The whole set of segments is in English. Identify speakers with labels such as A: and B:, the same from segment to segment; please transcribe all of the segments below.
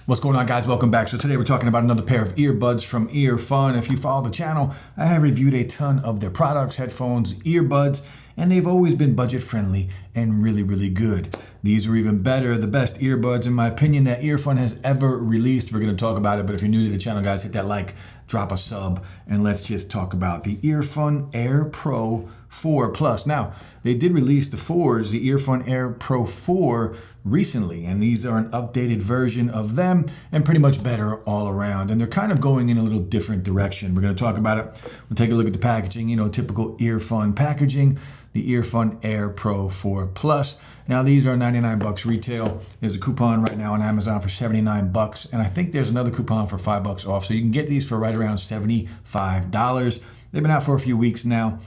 A: What's going on, guys? Welcome back. So today we're talking about another pair of earbuds from Earfun. If you follow the channel, I have reviewed a ton of their products, headphones, earbuds, and they've always been budget friendly and really good. These are even better, the best earbuds in my opinion that Earfun has ever released. We're going to talk about it, but if you're new to the channel, guys, hit that like, drop a sub, and let's just talk about the Earfun Air Pro 4 Plus. Now, they did release the 4s, the Earfun Air Pro 4 recently, and these are an updated version of them and pretty much better all around. And they're kind of going in a little different direction. We're going to talk about it. We'll take a look at the packaging, typical Earfun packaging, the Earfun Air Pro 4 Plus. Now these are 99 bucks retail. There's a coupon right now on Amazon for 79 bucks, and I think there's another coupon for 5 bucks off. So you can get these for right around $75. They've been out for a few weeks now.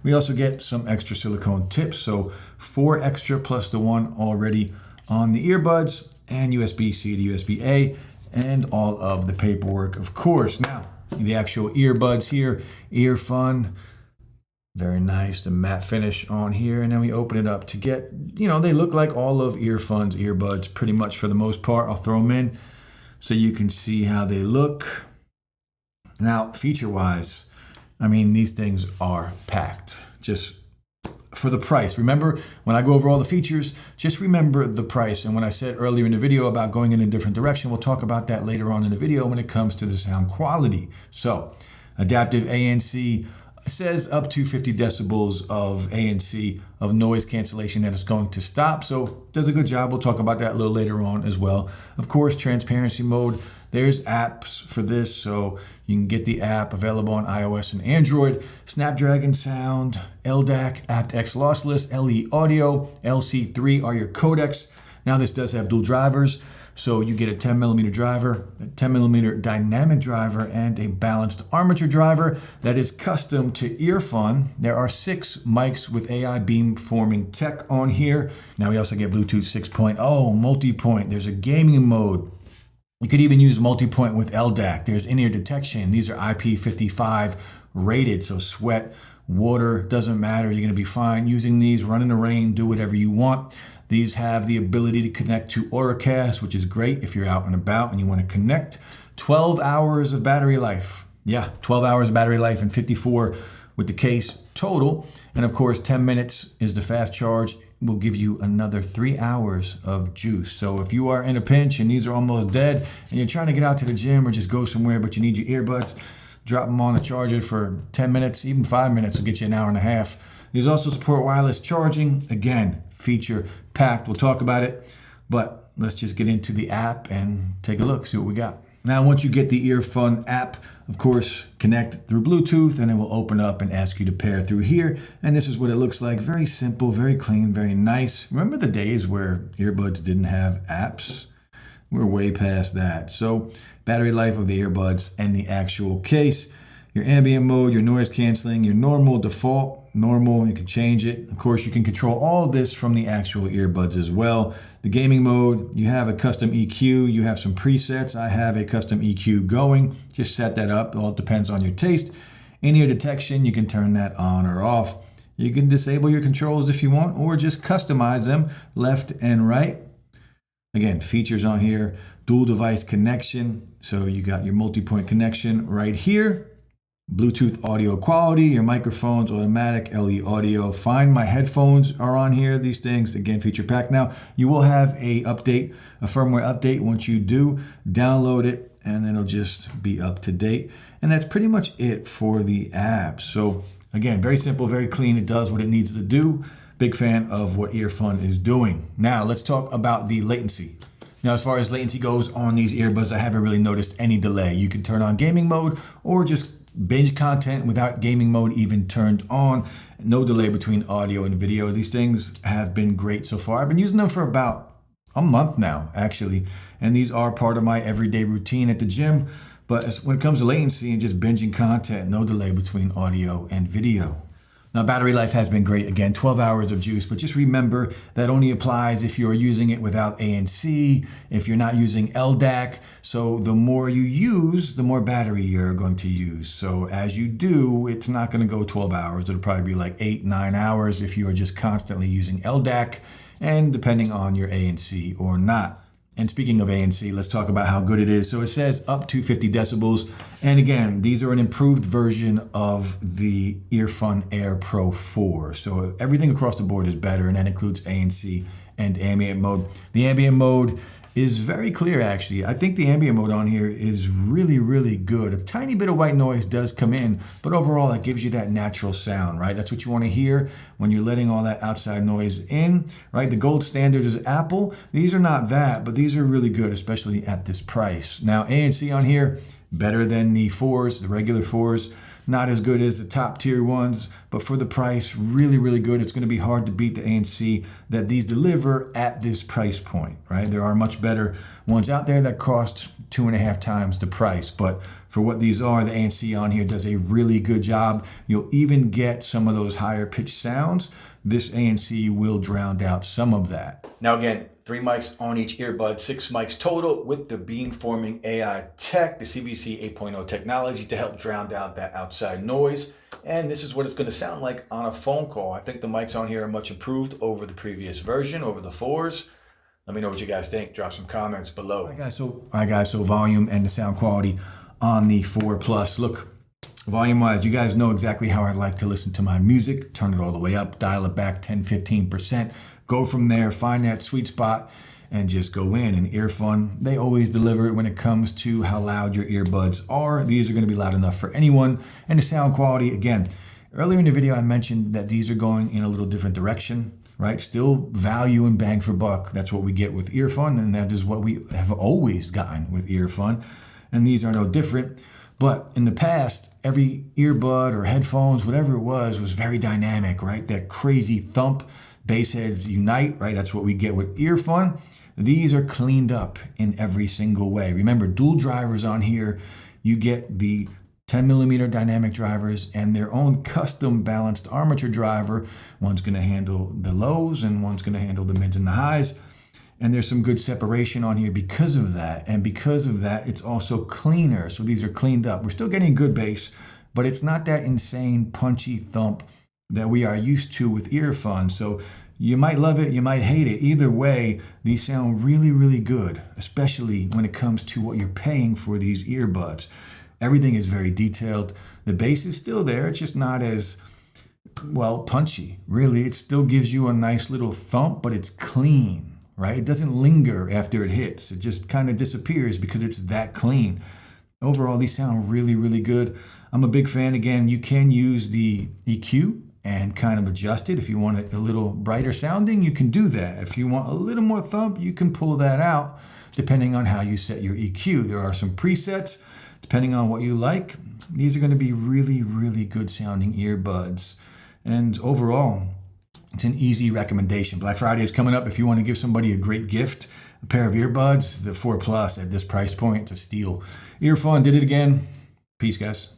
A: We also get some extra silicone tips, so 4 extra plus the one already on the earbuds, and USB-C to USB-A, and all of the paperwork, of course. Now, the actual earbuds here, Earfun, very nice, the matte finish on here, and then we open it up to get, they look like all of Earfun's earbuds pretty much for the most part. I'll throw them in so you can see how they look. Now, feature-wise, these things are packed, just for the price. Remember, when I go over all the features, just remember the price. And when I said earlier in the video about going in a different direction, we'll talk about that later on in the video when it comes to the sound quality. So, adaptive ANC says up to 50 decibels of ANC, of noise cancellation that is going to stop. So, does a good job. We'll talk about that a little later on as well. Of course, transparency mode. There's apps for this, so you can get the app available on iOS and Android. Snapdragon Sound, LDAC, aptX lossless, LE Audio, LC3 are your codecs. Now this does have dual drivers, so you get a 10mm driver, a 10mm dynamic driver, and a balanced armature driver that is custom to Earfun. There are 6 mics with AI beamforming tech on here. Now we also get Bluetooth 6.0, multi-point. There's a gaming mode. You could even use multi-point with LDAC. There's in-ear detection. These are IP55 rated, so sweat, water, doesn't matter. You're gonna be fine using these, run in the rain, do whatever you want. These have the ability to connect to Auracast, which is great if you're out and about and you wanna connect. 12 hours of battery life. Yeah, 12 hours of battery life and 54 with the case total. And of course, 10 minutes is the fast charge. Will give you another 3 hours of juice. So if you are in a pinch and these are almost dead and you're trying to get out to the gym or just go somewhere but you need your earbuds, drop them on a charger for 10 minutes, even 5 minutes will get you an hour and a half. These also support wireless charging. Again, feature packed. We'll talk about it, but let's just get into the app and take a look, see what we got. Now, once you get the Earfun app, of course, connect through Bluetooth, and it will open up and ask you to pair through here. And this is what it looks like. Very simple, very clean, very nice. Remember the days where earbuds didn't have apps? We're way past that. So, battery life of the earbuds and the actual case. Your ambient mode, your noise canceling, your normal, default, normal, you can change it. Of course, you can control all of this from the actual earbuds as well. The gaming mode, you have a custom EQ, you have some presets. I have a custom EQ going. Just set that up, it all depends on your taste. In-ear detection, you can turn that on or off. You can disable your controls if you want, or just customize them left and right. Again, features on here, dual device connection. So you got your multi-point connection right here. Bluetooth audio quality, your microphones, automatic, LE audio. Find My headphones are on here. These things, again, feature packed. Now, you will have a update, a firmware update. Once you do, download it, and it'll just be up to date. And that's pretty much it for the app. So, again, very simple, very clean. It does what it needs to do. Big fan of what Earfun is doing. Now, let's talk about the latency. Now, as far as latency goes on these earbuds, I haven't really noticed any delay. You can turn on gaming mode or just binge content without gaming mode even turned on. No delay between audio and video. These things have been great so far. I've been using them for about a month now, actually. And these are part of my everyday routine at the gym. But when it comes to latency and just binging content, no delay between audio and video. Now, battery life has been great. Again, 12 hours of juice, but just remember that only applies if you're using it without ANC, if you're not using LDAC. So the more you use, the more battery you're going to use. So as you do, it's not going to go 12 hours. It'll probably be like 8, 9 hours if you are just constantly using LDAC, and depending on your ANC or not. And speaking of ANC, let's talk about how good it is. So it says up to 50 decibels. And again, these are an improved version of the Earfun Air Pro 4. So everything across the board is better, and that includes ANC and ambient mode. The ambient mode is very clear, actually. I think the ambient mode on here is really, really good. A tiny bit of white noise does come in, but overall it gives you that natural sound, right? That's what you want to hear when you're letting all that outside noise in, right? The gold standard is Apple. These are not that, but these are really good, especially at this price. Now, ANC on here, better than the 4s, the regular 4s. Not as good as the top tier ones, but for the price, really, really good. It's going to be hard to beat the ANC that these deliver at this price point, right? There are much better ones out there that cost 2.5 times the price, but for what these are, the ANC on here does a really good job. You'll even get some of those higher pitched sounds. This ANC will drown out some of that. Now again, 3 mics on each earbud, 6 mics total with the beamforming AI tech, the CBC 8.0 technology to help drown out that outside noise. And this is what it's going to sound like on a phone call. I think the mics on here are much improved over the previous version, over the 4s. Let me know what you guys think. Drop some comments below. All right, guys, so volume and the sound quality on the 4 Plus. Look, volume-wise, you guys know exactly how I like to listen to my music. Turn it all the way up, dial it back 10-15%. Go from there, find that sweet spot, and just go in. And Earfun, they always deliver it when it comes to how loud your earbuds are. These are going to be loud enough for anyone. And the sound quality, again, earlier in the video I mentioned that these are going in a little different direction, right? Still value and bang for buck. That's what we get with Earfun, and that is what we have always gotten with Earfun. And these are no different. But in the past, every earbud or headphones, whatever it was very dynamic, right? That crazy thump. Bass heads unite, right? That's what we get with Earfun. These are cleaned up in every single way. Remember, dual drivers on here. You get the 10mm dynamic drivers and their own custom balanced armature driver. One's going to handle the lows and one's going to handle the mids and the highs. And there's some good separation on here because of that. And because of that, it's also cleaner. So these are cleaned up. We're still getting good bass, but it's not that insane punchy thump that we are used to with Earfun. So you might love it, you might hate it. Either way, these sound really, really good, especially when it comes to what you're paying for these earbuds. Everything is very detailed. The bass is still there. It's just not as, well, punchy. Really, it still gives you a nice little thump, but it's clean, right? It doesn't linger after it hits. It just kind of disappears because it's that clean. Overall, these sound really, really good. I'm a big fan. Again, you can use the EQ and kind of adjust it. If you want it a little brighter sounding, you can do that. If you want a little more thump, you can pull that out depending on how you set your EQ. There are some presets depending on what you like. These are going to be really, really good sounding earbuds. And overall, it's an easy recommendation. Black Friday is coming up. If you want to give somebody a great gift, a pair of earbuds, the 4 Plus at this price point, it's a steal. Earfun did it again. Peace, guys.